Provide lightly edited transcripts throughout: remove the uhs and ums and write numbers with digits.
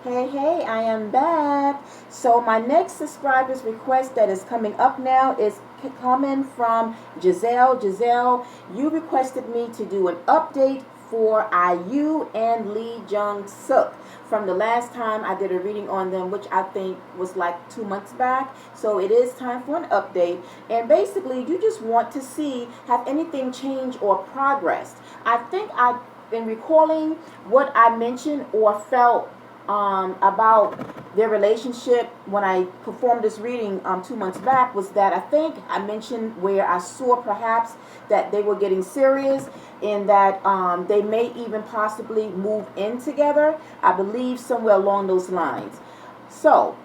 Hey, I am back. So my next subscriber's request that is coming up now is coming from Giselle. Giselle, you requested me to do an update for IU and Lee Jong Suk from the last time I did a reading on them, which I think was like 2 months back. So it is time for an update. And basically, you just want to see have anything changed or progressed. I think I've been recalling what I mentioned or felt about their relationship when I performed this reading 2 months back was that I think I mentioned where I saw perhaps that they were getting serious and that they may even possibly move in together. I believe somewhere along those lines. So,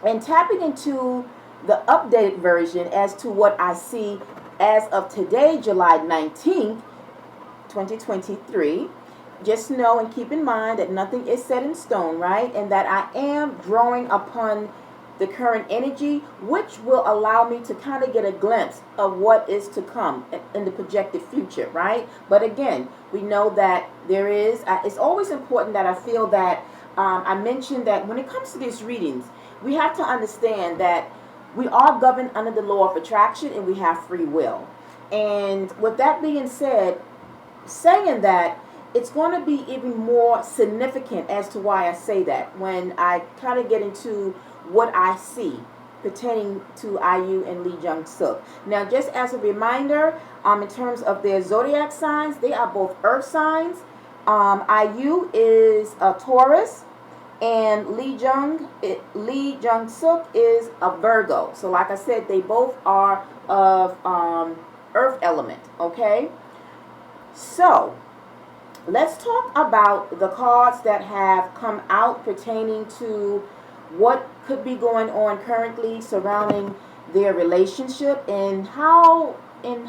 and tapping into the updated version as to what I see as of today, July 19th, 2023, just know and keep in mind that nothing is set in stone, right? And that I am drawing upon the current energy, which will allow me to kind of get a glimpse of what is to come in the projected future, right? But again, we know that there is, it's always important that I feel that I mentioned that when it comes to these readings, we have to understand that we are governed under the law of attraction and we have free will. And with that being said, saying that, it's going to be even more significant as to why I say that when I kind of get into what I see pertaining to IU and Lee Jong Suk. Now, just as a reminder, in terms of their zodiac signs, they are both earth signs. IU is a Taurus, and Lee Jong Suk is a Virgo. So, like I said, they both are of earth element. Okay, so let's talk about the cards that have come out pertaining to what could be going on currently surrounding their relationship and how and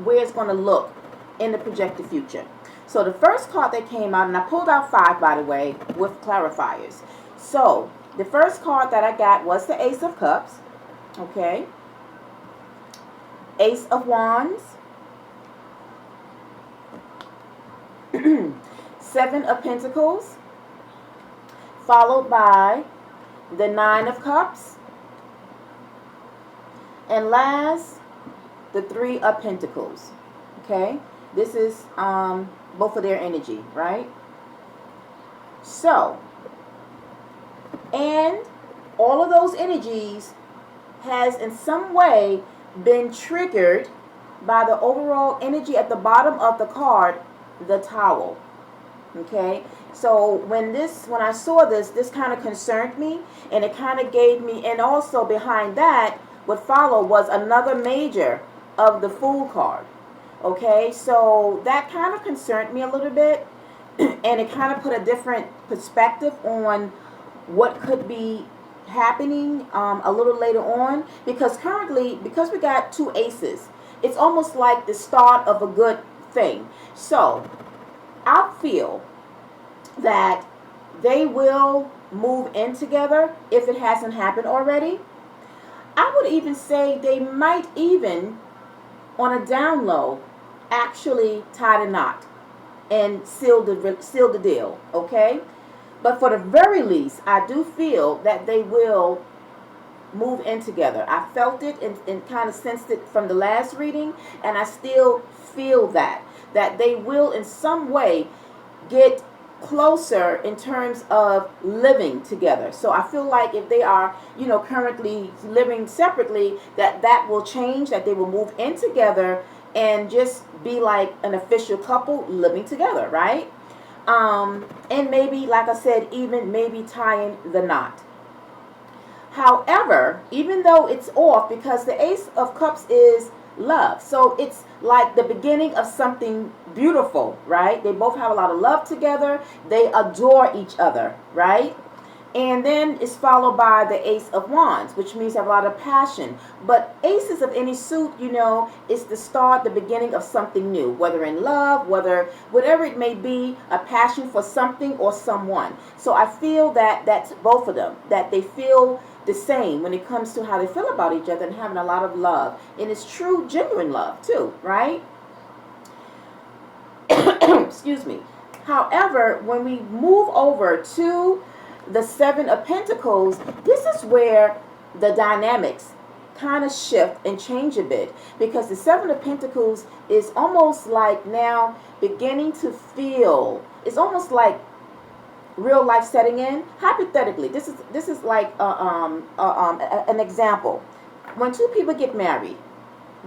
where it's going to look in the projected future. So the first card that came out, and I pulled out 5 by the way with clarifiers. So the first card that I got was the Ace of Cups, okay, Ace of Wands, 7 of Pentacles, followed by the 9 of Cups, and last, the 3 of Pentacles. Okay, this is both of their energy, right? So, and all of those energies has in some way been triggered by the overall energy at the bottom of the card, the Towel. Okay, so when I saw this kind of concerned me, and it kind of gave me, and also behind that what followed was another major of the Fool card. Okay, so that kind of concerned me a little bit, and it kind of put a different perspective on what could be happening a little later on, because currently, because we got 2 aces, it's almost like the start of a good thing. So I feel that they will move in together if it hasn't happened already. I would even say they might even, on a down low, actually tie the knot and seal the deal, okay? But for the very least, I do feel that they will move in together. I felt it and kind of sensed it from the last reading, and I still feel that they will in some way get closer in terms of living together. So I feel like if they are, currently living separately, that will change, that they will move in together and just be like an official couple living together, right? And maybe, like I said, even maybe tying the knot. However, even though it's off, because the Ace of Cups is love, so it's like the beginning of something beautiful, right? They both have a lot of love together. They adore each other, right? And then it's followed by the Ace of Wands, which means they have a lot of passion. But aces of any suit, is the start, the beginning of something new, whether in love, whatever it may be, a passion for something or someone. So I feel that that's both of them, that they feel the same when it comes to how they feel about each other and having a lot of love. And it's true, genuine love too, right? Excuse me. However, when we move over to the Seven of Pentacles, this is where the dynamics kind of shift and change a bit, because the Seven of Pentacles is almost like now beginning to feel, it's almost like real life setting in. Hypothetically, this is like an example. When two people get married,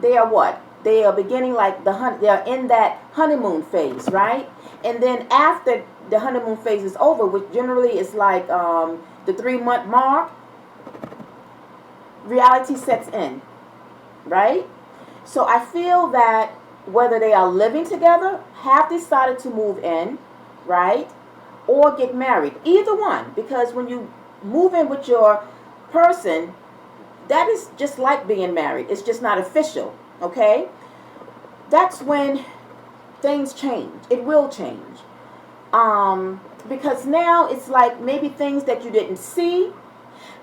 they are what? They are beginning like they are in that honeymoon phase, right? And then after the honeymoon phase is over, which generally is like the 3-month mark, reality sets in, right? So I feel that whether they are living together, have decided to move in, right, or get married, either one, because when you move in with your person, that is just like being married. It's just not official, okay? That's when things change. It will change. Because now it's like maybe things that you didn't see.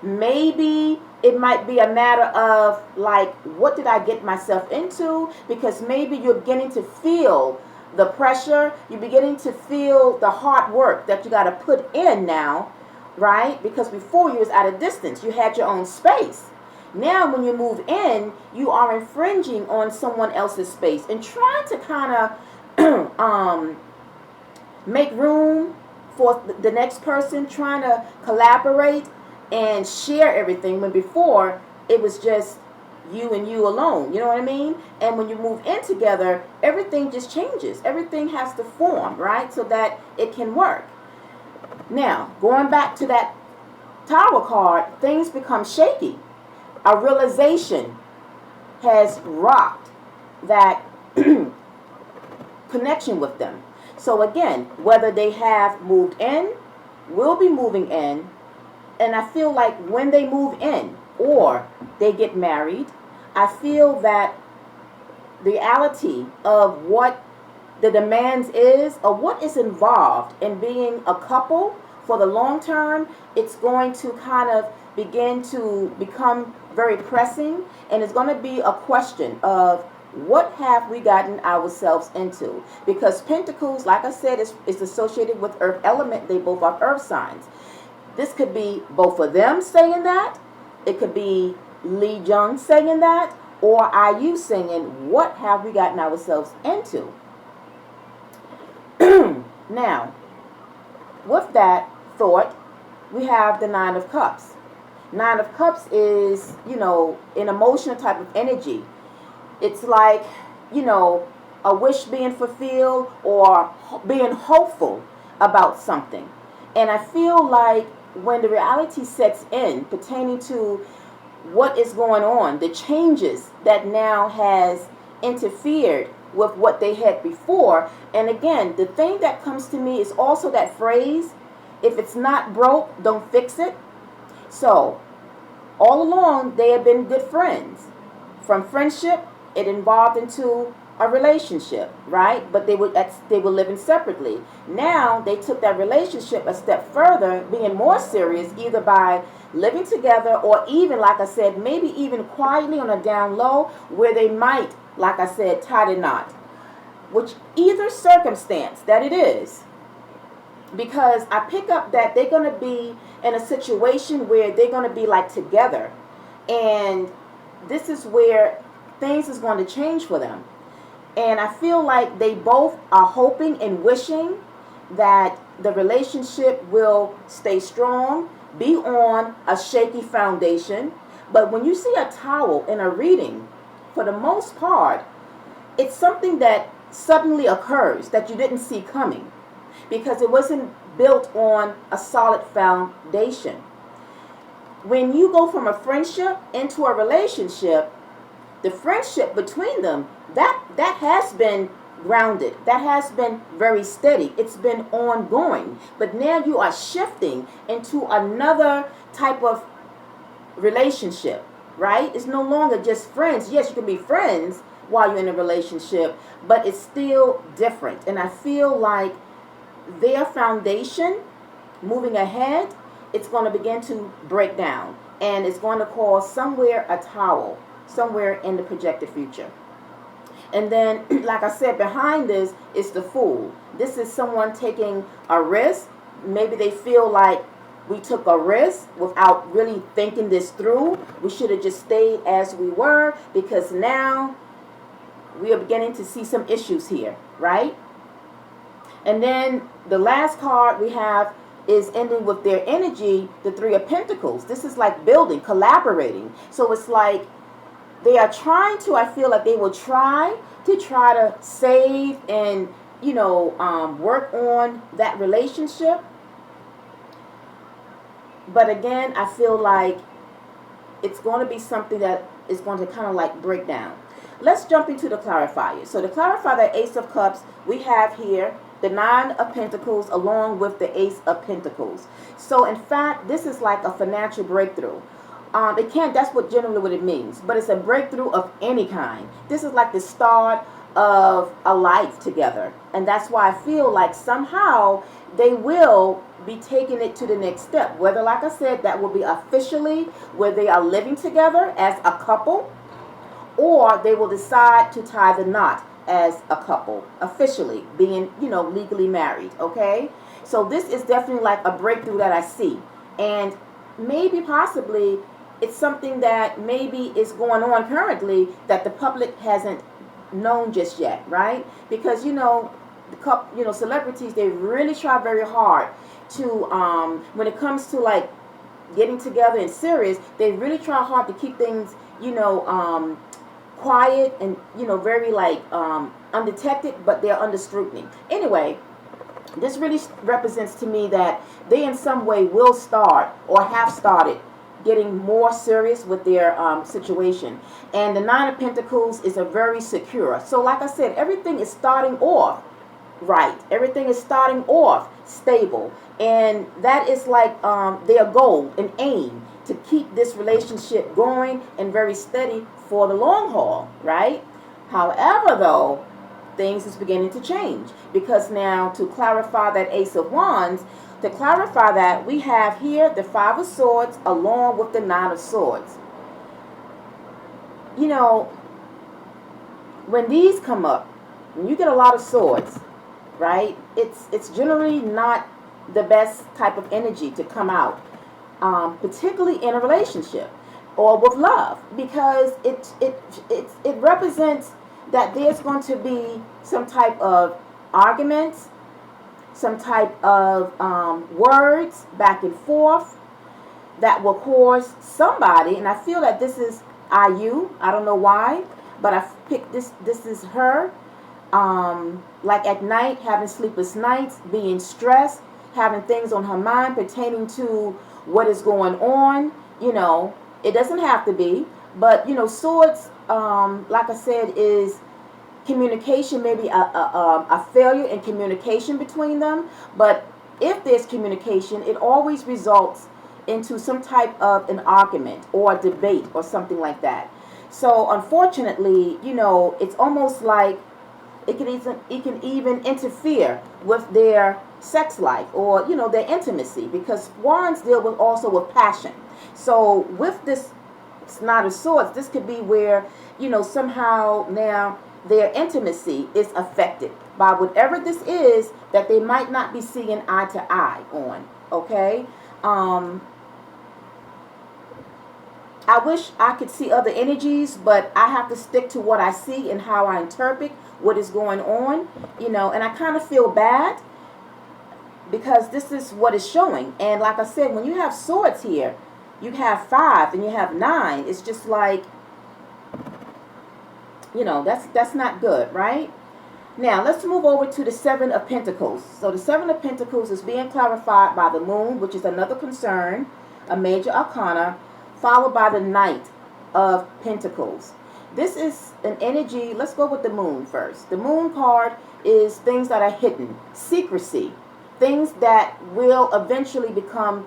Maybe it might be a matter of like, what did I get myself into? Because maybe you're beginning to feel the pressure. You're beginning to feel the hard work that you got to put in now, right? Because before you was at a distance. You had your own space. Now when you move in, you are infringing on someone else's space and trying to kind of make room for the next person, trying to collaborate and share everything, when before it was just you and you alone. You know what I mean? And when you move in together, everything just changes. Everything has to form, right? So that it can work. Now, going back to that Tower card, things become shaky. A realization has rocked that connection with them. So again, whether they have moved in, will be moving in, and I feel like when they move in or they get married, I feel that the reality of what the demands is, or what is involved in being a couple for the long term, it's going to kind of begin to become very pressing, and it's going to be a question of what have we gotten ourselves into. Because Pentacles, like I said, is associated with Earth element. They both are Earth signs. This could be both of them saying that. It could be Jong saying that. Or are you saying, what have we gotten ourselves into? Now, with that thought, we have the Nine of Cups. Nine of Cups is, an emotional type of energy. It's like, a wish being fulfilled or being hopeful about something. And I feel like when the reality sets in pertaining to what is going on, the changes that now has interfered with what they had before. And again, the thing that comes to me is also that phrase, if it's not broke, don't fix it. So all along, they have been good friends. From friendship, it evolved into a relationship, right? But they were living separately. Now they took that relationship a step further, being more serious, either by living together or even, like I said, maybe even quietly on a down low, where they might, like I said, tie the knot. Which either circumstance that it is, because I pick up that they're going to be in a situation where they're going to be like together, and this is where things is going to change for them. And I feel like they both are hoping and wishing that the relationship will stay strong, be on a shaky foundation. But when you see a towel in a reading, for the most part, it's something that suddenly occurs that you didn't see coming, because it wasn't built on a solid foundation. When you go from a friendship into a relationship, the friendship between them, that has been grounded. That has been very steady. It's been ongoing. But now you are shifting into another type of relationship, right? It's no longer just friends. Yes, you can be friends while you're in a relationship, but it's still different. And I feel like their foundation, moving ahead, it's going to begin to break down. And it's going to cause somewhere a towel, somewhere in the projected future. And then, like I said, behind this is the Fool. This is someone taking a risk. Maybe they feel like we took a risk without really thinking this through. We should have just stayed as we were, because now we are beginning to see some issues here, right? And then the last card we have is ending with their energy, the Three of Pentacles. This is like building, collaborating. So it's like they are trying to, I feel like they will try to save and, work on that relationship. But again, I feel like it's going to be something that is going to kind of like break down. Let's jump into the clarifier. So to clarify that Ace of Cups, we have here the Nine of Pentacles along with the Ace of Pentacles. So in fact, this is like a financial breakthrough. That's generally what it means, but it's a breakthrough of any kind. This is like the start of a life together. And that's why I feel like somehow they will be taking it to the next step. Whether, like I said, that will be officially where they are living together as a couple, or they will decide to tie the knot as a couple, officially being, legally married, okay? So this is definitely like a breakthrough that I see. And maybe possibly it's something that maybe is going on currently that the public hasn't known just yet, right? Because, celebrities, they really try very hard to, when it comes to like getting together and serious, they really try hard to keep things, quiet and, very like undetected, but they're under scrutiny. Anyway, this really represents to me that they in some way will start or have started getting more serious with their situation. And the Nine of Pentacles is a very secure. So like I said, everything is starting off right. Everything is starting off stable. And that is like their goal and aim, to keep this relationship going and very steady for the long haul, right? However, though, things is beginning to change, because now to clarify that Ace of Wands, to clarify that, we have here the Five of Swords along with the Nine of Swords. When these come up, when you get a lot of swords, right, it's generally not the best type of energy to come out, particularly in a relationship or with love, because it represents that there's going to be some type of arguments, some type of words back and forth that will cause somebody, and I feel that this is IU, I don't know why, but I picked this is her, like at night, having sleepless nights, being stressed, having things on her mind pertaining to what is going on. It doesn't have to be, but swords, like I said, is communication, maybe a failure in communication between them. But if there's communication, it always results into some type of an argument or a debate or something like that. So unfortunately, it's almost like it can even interfere with their sex life or their intimacy, because wands deal with also with passion. So with this Knight of Swords, this could be where somehow now their intimacy is affected by whatever this is that they might not be seeing eye to eye on. Okay. I wish I could see other energies, but I have to stick to what I see and how I interpret what is going on, and I kind of feel bad because this is what is showing. And like I said, when you have swords here, you have 5 and you have 9. It's just like, now let's move over to the 7 of Pentacles. So the 7 of Pentacles is being clarified by the Moon, which is another concern, a major arcana. Followed by the Knight. So that's not good, right? Now let's move over to the 7 of Pentacles. So the 7 of Pentacles is being clarified by the Moon, which is another concern, a major arcana, followed by the Knight of Pentacles. This is an energy. Let's go with the Moon first. The Moon card is things that are hidden, secrecy, things that will eventually become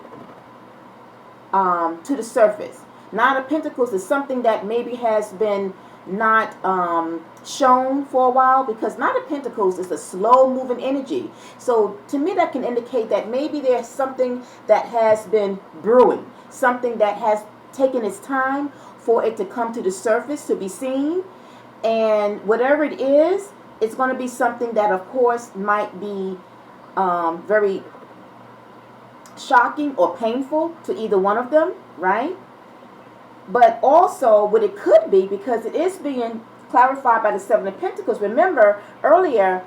to the surface. Nine of Pentacles is something that maybe has been not shown for a while, because Nine of Pentacles is a slow moving energy. So to me, that can indicate that maybe there's something that has been brewing, something that has taken its time for it to come to the surface, to be seen. And whatever it is, it's going to be something that, of course, might be very shocking or painful to either one of them, right? But also what it could be, because it is being clarified by the Seven of Pentacles. Remember earlier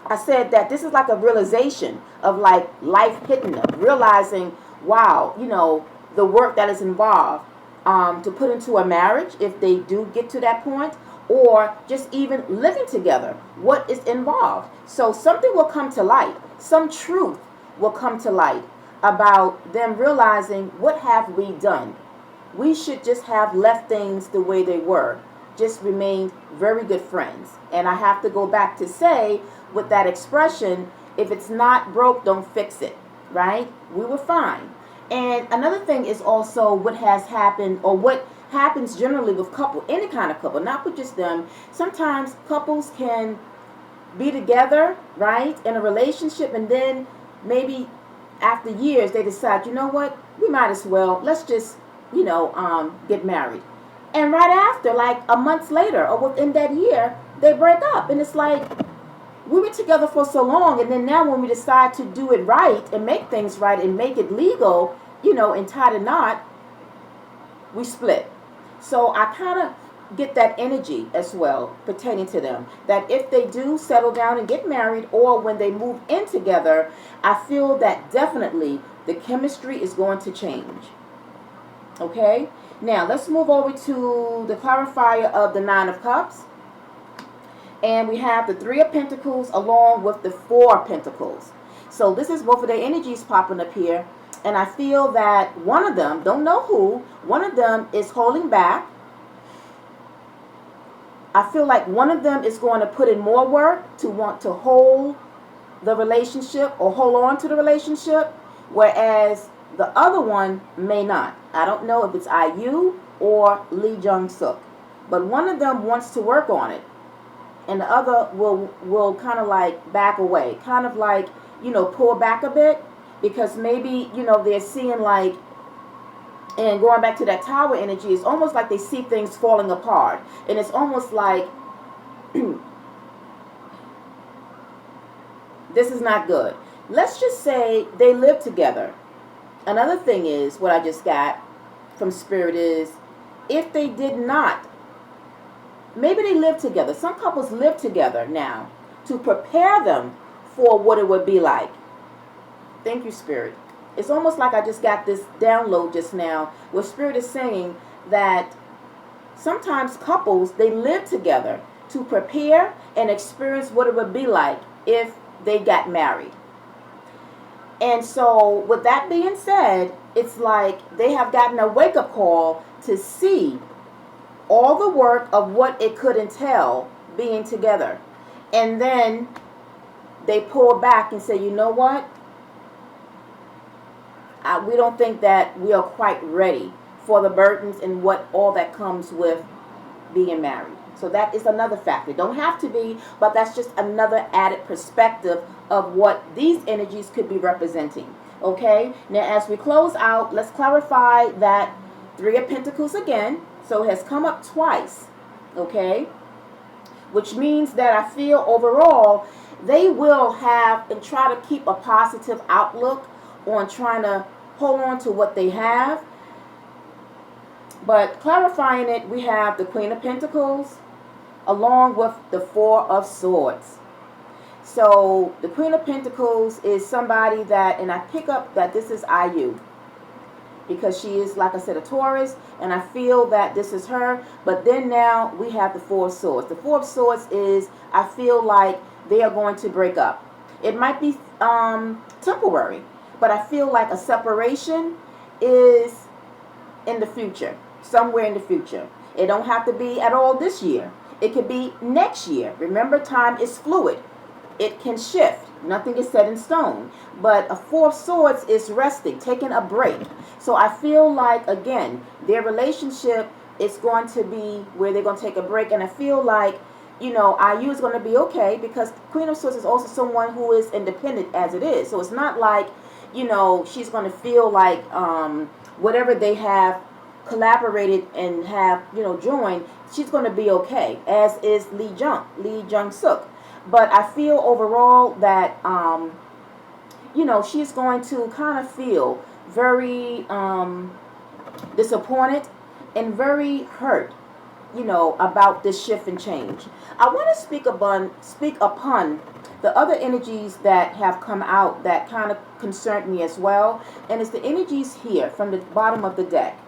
I said that this is like a realization of like life hitting them, realizing, wow, the work that is involved to put into a marriage if they do get to that point, or just even living together, what is involved. So something will come to light, some truth will come to light about them realizing, what have we done? We should just have left things the way they were, just remained very good friends. And I have to go back to say, with that expression, if it's not broke, don't fix it, right? We were fine. And another thing is also what has happened, or what happens generally with couple, any kind of couple, not with just them. Sometimes couples can be together, right, in a relationship, and then maybe after years they decide, you know what, we might as well, let's just, get married. And right after, like a month later or within that year, they break up. And it's like, we were together for so long, and then now when we decide to do it right and make things right and make it legal, and tie the knot, we split. So I kind of get that energy as well pertaining to them, that if they do settle down and get married, or when they move in together, I feel that definitely the chemistry is going to change. Okay? Now, let's move over to the clarifier of the Nine of Cups. And we have the Three of Pentacles along with the Four of Pentacles. So this is both of their energies popping up here. And I feel that one of them, don't know who, one of them is holding back. I feel like one of them is going to put in more work to want to hold the relationship or hold on to the relationship, whereas the other one may not. I don't know if it's IU or Jong Suk, but one of them wants to work on it, and the other will kind of like back away, kind of like, pull back a bit, because maybe, they're seeing like, and going back to that Tower energy, it's almost like they see things falling apart, and it's almost like this is not good. Let's just say they live together. Another thing is, what I just got from Spirit is, if they did not, maybe they live together. Some couples live together now to prepare them for what it would be like. Thank you, Spirit. It's almost like I just got this download just now, where Spirit is saying that sometimes couples, they live together to prepare and experience what it would be like if they got married. And so with that being said, it's like they have gotten a wake-up call to see all the work of what it could entail being together. And then they pull back and say, you know what? We don't think that we are quite ready for the burdens and what all that comes with being married. So that is another factor. Don't have to be, but that's just another added perspective of what these energies could be representing. Okay? Now, as we close out, let's clarify that Three of Pentacles again. So it has come up twice. Okay? Which means that I feel overall they will have and try to keep a positive outlook on trying to hold on to what they have. But clarifying it, we have the Queen of Pentacles along with the Four of Swords. So the Queen of Pentacles is somebody that, and I pick up that this is IU, because she is, like I said, a Taurus, and I feel that this is her. But then now we have the Four of Swords. The Four of Swords is, I feel like they are going to break up. It might be temporary, but I feel like a separation is in the future, somewhere in the future. It don't have to be at all this year. It could be next year. Remember, time is fluid. It can shift. Nothing is set in stone. But a Four of Swords is resting, taking a break. So I feel like, again, their relationship is going to be where they're going to take a break. And I feel like, IU is going to be okay, because Queen of Swords is also someone who is independent as it is. So it's not like, she's going to feel like whatever they have collaborated and have, joined, she's going to be okay, as is Jong Suk. But I feel overall that, she's going to kind of feel very disappointed and very hurt, about this shift and change. I want to speak upon the other energies that have come out that kind of concerned me as well, and it's the energies here from the bottom of the deck.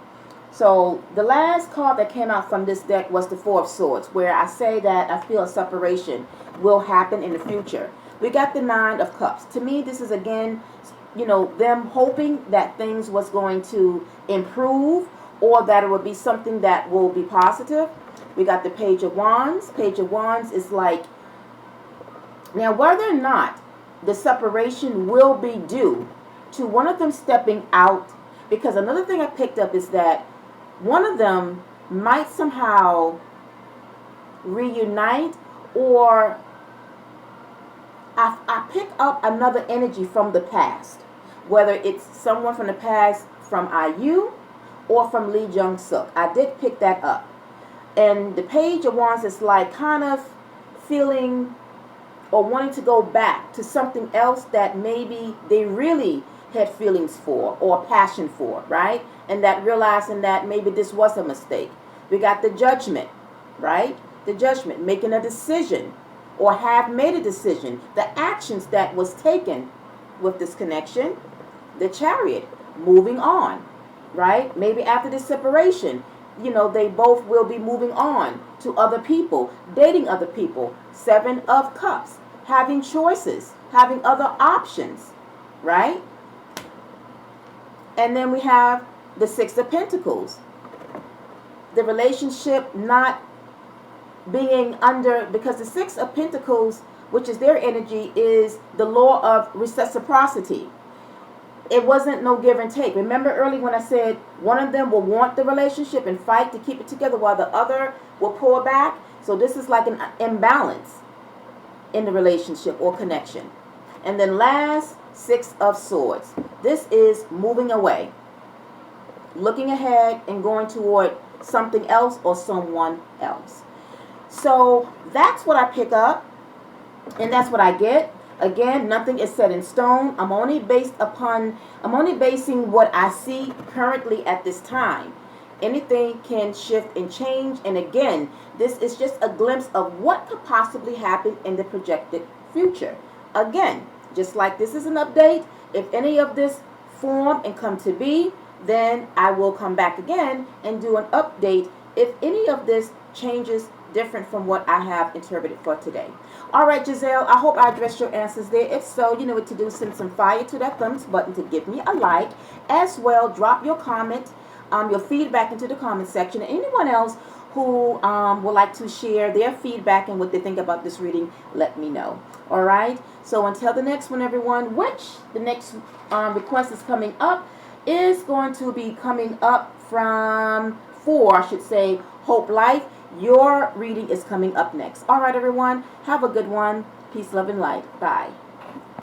So the last card that came out from this deck was the Four of Swords, where I say that I feel a separation will happen in the future. We got the Nine of Cups. To me, this is again, them hoping that things was going to improve, or that it would be something that will be positive. We got the Page of Wands. Page of Wands is like, now whether or not the separation will be due to one of them stepping out, because another thing I picked up is that one of them might somehow reunite, or I pick up another energy from the past, whether it's someone from the past from IU or from Lee Jong Suk. I did pick that up. And the Page of Wands is like kind of feeling or wanting to go back to something else that maybe they really had feelings for or passion for, right? And that realizing that maybe this was a mistake. We got the Judgment, right? The Judgment, making a decision or have made a decision. The actions that was taken with this connection. The Chariot, moving on, right? Maybe after this separation, they both will be moving on to other people, dating other people. Seven of Cups, having choices, having other options, right? And then we have the Six of Pentacles. The relationship not being under, because the Six of Pentacles, which is their energy, is the law of reciprocity. It wasn't no give and take. Remember earlier when I said one of them will want the relationship and fight to keep it together while the other will pull back? So this is like an imbalance in the relationship or connection. And then last, Six of Swords. This is moving away, looking ahead and going toward something else or someone else. So that's what I pick up, and that's what I get. Again, nothing is set in stone. I'm only basing what I see currently at this time. Anything can shift and change. And again, this is just a glimpse of what could possibly happen in the projected future. Again, just like this is an update, if any of this form and come to be, then I will come back again and do an update if any of this changes different from what I have interpreted for today. All right, Giselle, I hope I addressed your answers there. If so, you know what to do. Send some fire to that thumbs button to give me a like. As well, drop your comment, your feedback into the comment section. Anyone else who would like to share their feedback and what they think about this reading, let me know. All right? So until the next one, everyone, which the next request is coming up, is going to be coming up from Hope Life. Your reading is coming up next. All right, everyone. Have a good one. Peace, love, and light. Bye.